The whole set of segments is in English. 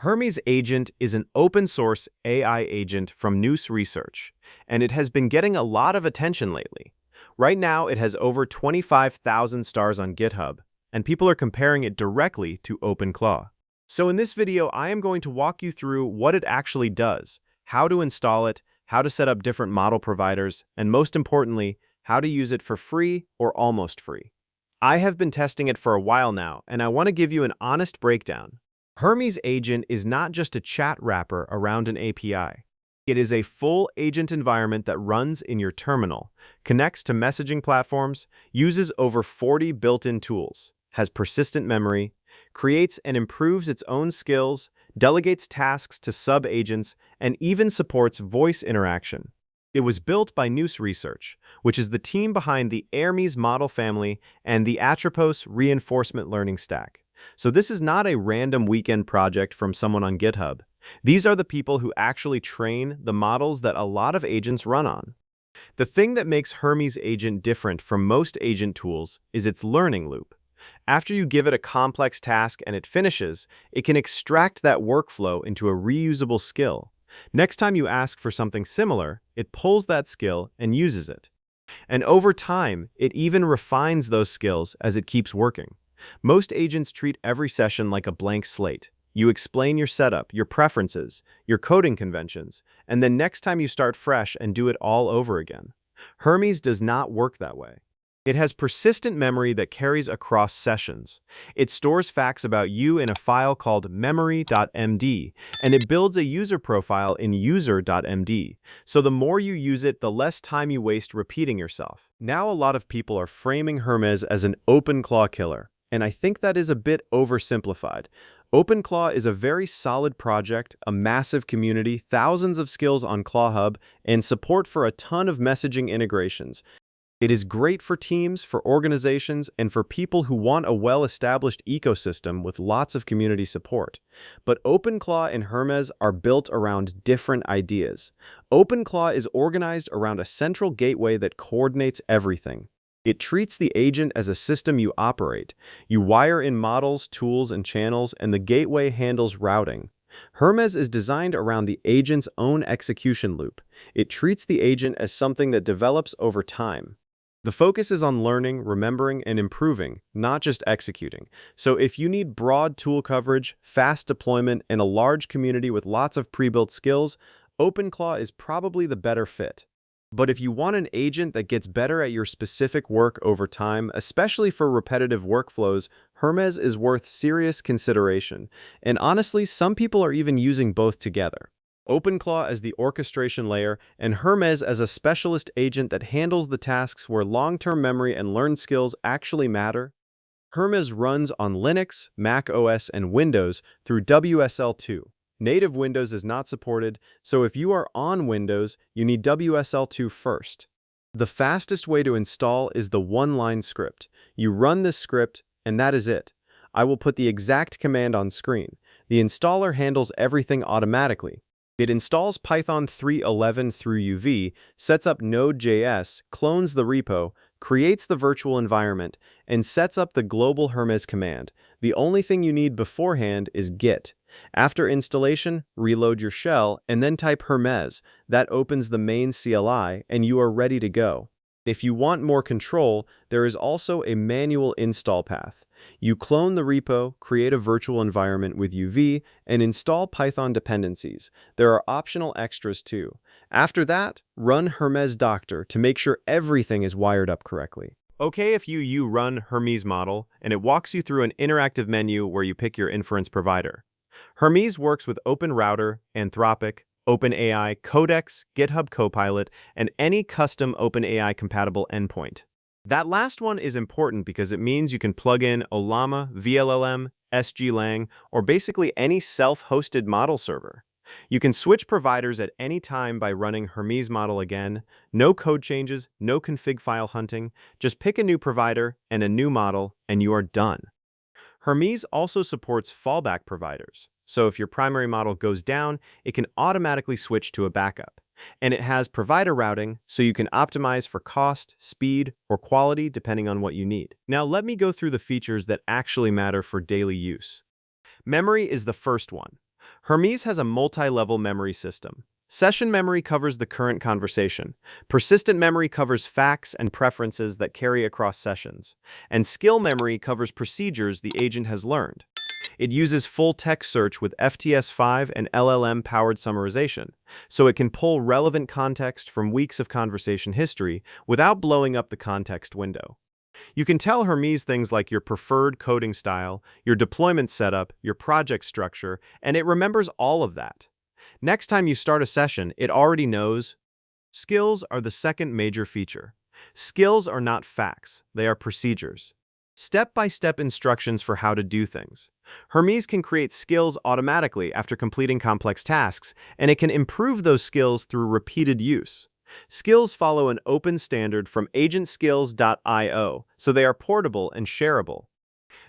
Hermes Agent is an open-source AI agent from Nous Research, and it has been getting a lot of attention lately. Right now, it has over 25,000 stars on GitHub, and people are comparing it directly to OpenClaw. So in this video, I am going to walk you through what it actually does, how to install it, how to set up different model providers, and most importantly, how to use it for free or almost free. I have been testing it for a while now, and I want to give you an honest breakdown. Hermes Agent is not just a chat wrapper around an API. It is a full agent environment that runs in your terminal, connects to messaging platforms, uses over 40 built-in tools, has persistent memory, creates and improves its own skills, delegates tasks to sub-agents, and even supports voice interaction. It was built by Nous Research, which is the team behind the Hermes model family and the Atropos reinforcement learning stack. So this is not a random weekend project from someone on GitHub. These are the people who actually train the models that a lot of agents run on. The thing that makes Hermes Agent different from most agent tools is its learning loop. After you give it a complex task and it finishes, it can extract that workflow into a reusable skill. Next time you ask for something similar, it pulls that skill and uses it. And over time, it even refines those skills as it keeps working. Most agents treat every session like a blank slate. You explain your setup, your preferences, your coding conventions, and then next time you start fresh and do it all over again. Hermes does not work that way. It has persistent memory that carries across sessions. It stores facts about you in a file called memory.md, and it builds a user profile in user.md. So the more you use it, the less time you waste repeating yourself. Now a lot of people are framing Hermes as an OpenClaw killer, and I think that is a bit oversimplified. OpenClaw is a very solid project, a massive community, thousands of skills on ClawHub, and support for a ton of messaging integrations. It is great for teams, for organizations, and for people who want a well-established ecosystem with lots of community support. But OpenClaw and Hermes are built around different ideas. OpenClaw is organized around a central gateway that coordinates everything. It treats the agent as a system you operate. You wire in models, tools, and channels, and the gateway handles routing. Hermes is designed around the agent's own execution loop. It treats the agent as something that develops over time. The focus is on learning, remembering, and improving, not just executing. So if you need broad tool coverage, fast deployment, and a large community with lots of pre-built skills, OpenClaw is probably the better fit. But if you want an agent that gets better at your specific work over time, especially for repetitive workflows, Hermes is worth serious consideration. And honestly, some people are even using both together. OpenClaw as the orchestration layer, and Hermes as a specialist agent that handles the tasks where long-term memory and learned skills actually matter. Hermes runs on Linux, Mac OS, and Windows through WSL2. Native Windows is not supported, so if you are on Windows, you need WSL2 first. The fastest way to install is the one-line script. You run this script, and that is it. I will put the exact command on screen. The installer handles everything automatically. It installs Python 3.11 through UV, sets up Node.js, clones the repo, creates the virtual environment, and sets up the global Hermes command. The only thing you need beforehand is Git. After installation, reload your shell, and then type Hermes. That opens the main CLI, and you are ready to go. If you want more control, there is also a manual install path. You clone the repo, create a virtual environment with UV, and install Python dependencies. There are optional extras too. After that, run Hermes Doctor to make sure everything is wired up correctly. Okay if you run Hermes model, and it walks you through an interactive menu where you pick your inference provider. Hermes works with OpenRouter, Anthropic, OpenAI, Codex, GitHub Copilot, and any custom OpenAI-compatible endpoint. That last one is important because it means you can plug in Ollama, VLLM, SGLang, or basically any self-hosted model server. You can switch providers at any time by running Hermes model again. No code changes, no config file hunting. Just pick a new provider and a new model, and you are done. Hermes also supports fallback providers. So if your primary model goes down, it can automatically switch to a backup. And it has provider routing, so you can optimize for cost, speed, or quality depending on what you need. Now let me go through the features that actually matter for daily use. Memory is the first one. Hermes has a multi-level memory system. Session memory covers the current conversation. Persistent memory covers facts and preferences that carry across sessions. And skill memory covers procedures the agent has learned. It uses full-text search with FTS5 and LLM-powered summarization, so it can pull relevant context from weeks of conversation history without blowing up the context window. You can tell Hermes things like your preferred coding style, your deployment setup, your project structure, and it remembers all of that. Next time you start a session, it already knows. Skills are the second major feature. Skills are not facts, they are procedures. Step-by-step instructions for how to do things. Hermes can create skills automatically after completing complex tasks, and it can improve those skills through repeated use. Skills follow an open standard from agentskills.io, so they are portable and shareable.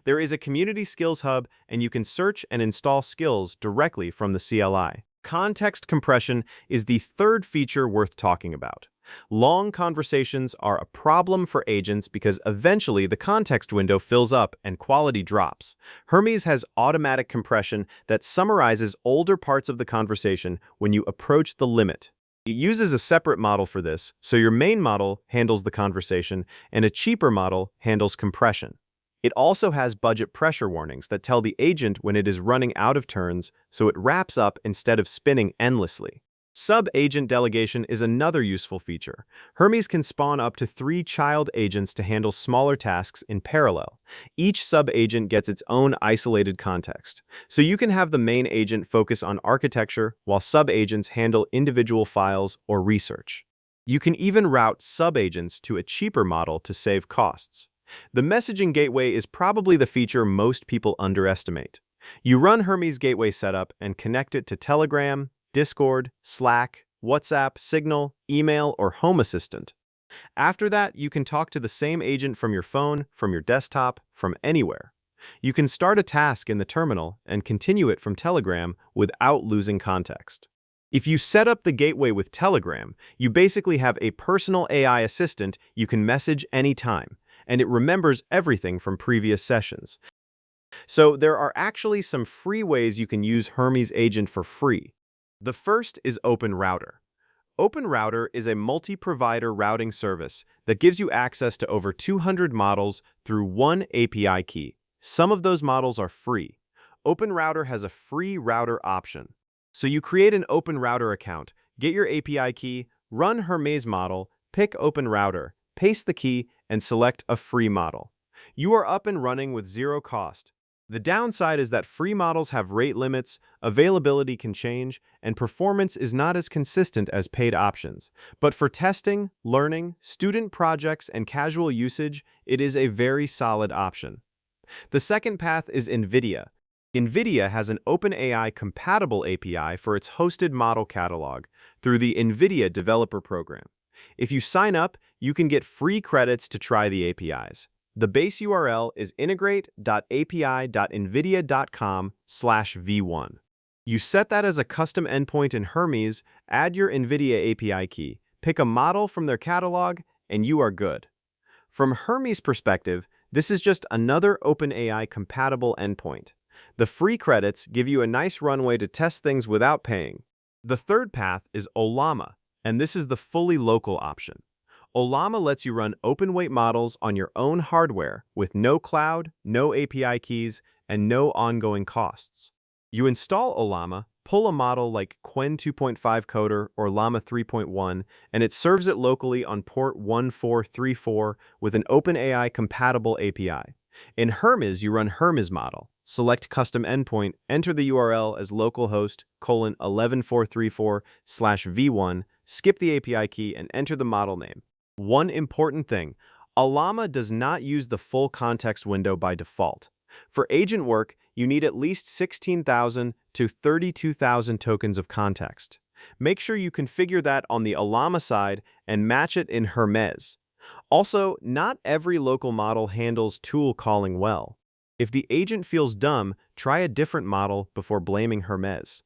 There is a community skills hub, and you can search and install skills directly from the CLI. Context compression is the third feature worth talking about. Long conversations are a problem for agents because eventually the context window fills up and quality drops. Hermes has automatic compression that summarizes older parts of the conversation when you approach the limit. It uses a separate model for this, so your main model handles the conversation and a cheaper model handles compression. It also has budget pressure warnings that tell the agent when it is running out of turns, so it wraps up instead of spinning endlessly. Sub-agent delegation is another useful feature. Hermes can spawn up to 3 child agents to handle smaller tasks in parallel. Each sub-agent gets its own isolated context, so you can have the main agent focus on architecture while sub-agents handle individual files or research. You can even route sub-agents to a cheaper model to save costs. The messaging gateway is probably the feature most people underestimate. You run Hermes Gateway Setup and connect it to Telegram, Discord, Slack, WhatsApp, Signal, email, or Home Assistant. After that, you can talk to the same agent from your phone, from your desktop, from anywhere. You can start a task in the terminal and continue it from Telegram without losing context. If you set up the gateway with Telegram, you basically have a personal AI assistant you can message anytime, and it remembers everything from previous sessions. So there are actually some free ways you can use Hermes Agent for free. The first is OpenRouter. OpenRouter is a multi-provider routing service that gives you access to over 200 models through one API key. Some of those models are free. OpenRouter has a free router option. So you create an OpenRouter account, get your API key, run Hermes model, pick OpenRouter, paste the key, and select a free model. You are up and running with zero cost. The downside is that free models have rate limits, availability can change, and performance is not as consistent as paid options. But for testing, learning, student projects, and casual usage, it is a very solid option. The second path is NVIDIA. NVIDIA has an OpenAI-compatible API for its hosted model catalog through the NVIDIA Developer Program. If you sign up, you can get free credits to try the APIs. The base URL is integrate.api.nvidia.com/v1. You set that as a custom endpoint in Hermes, add your NVIDIA API key, pick a model from their catalog, and you are good. From Hermes' perspective, this is just another OpenAI-compatible endpoint. The free credits give you a nice runway to test things without paying. The third path is Ollama, and this is the fully local option. Ollama lets you run open-weight models on your own hardware with no cloud, no API keys, and no ongoing costs. You install Ollama, pull a model like Qwen 2.5 Qoder or Llama 3.1, and it serves it locally on port 1434 with an OpenAI-compatible API. In Hermes, you run Hermes model, select custom endpoint, enter the URL as localhost :11434/v1, skip the API key, and enter the model name. One important thing, Ollama does not use the full context window by default. For agent work, you need at least 16,000 to 32,000 tokens of context. Make sure you configure that on the Ollama side and match it in Hermes. Also, not every local model handles tool calling well. If the agent feels dumb, try a different model before blaming Hermes.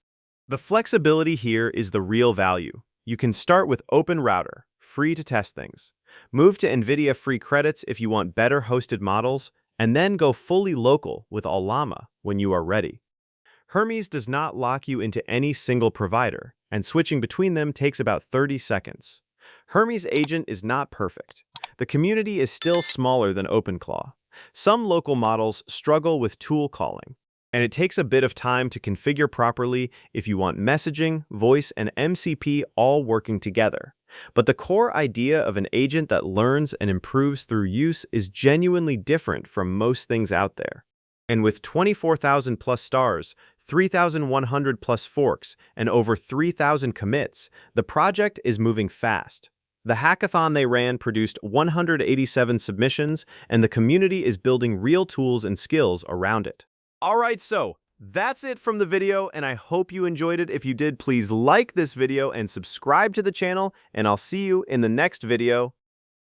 The flexibility here is the real value. You can start with OpenRouter, free to test things. Move to NVIDIA free credits if you want better hosted models, and then go fully local with Ollama when you are ready. Hermes does not lock you into any single provider, and switching between them takes about 30 seconds. Hermes Agent is not perfect. The community is still smaller than OpenClaw. Some local models struggle with tool calling, and it takes a bit of time to configure properly if you want messaging, voice, and MCP all working together. But the core idea of an agent that learns and improves through use is genuinely different from most things out there. And with 24,000 plus stars, 3,100 plus forks, and over 3,000 commits, the project is moving fast. The hackathon they ran produced 187 submissions, and the community is building real tools and skills around it. Alright, so that's it from the video, and I hope you enjoyed it. If you did, please like this video and subscribe to the channel, and I'll see you in the next video.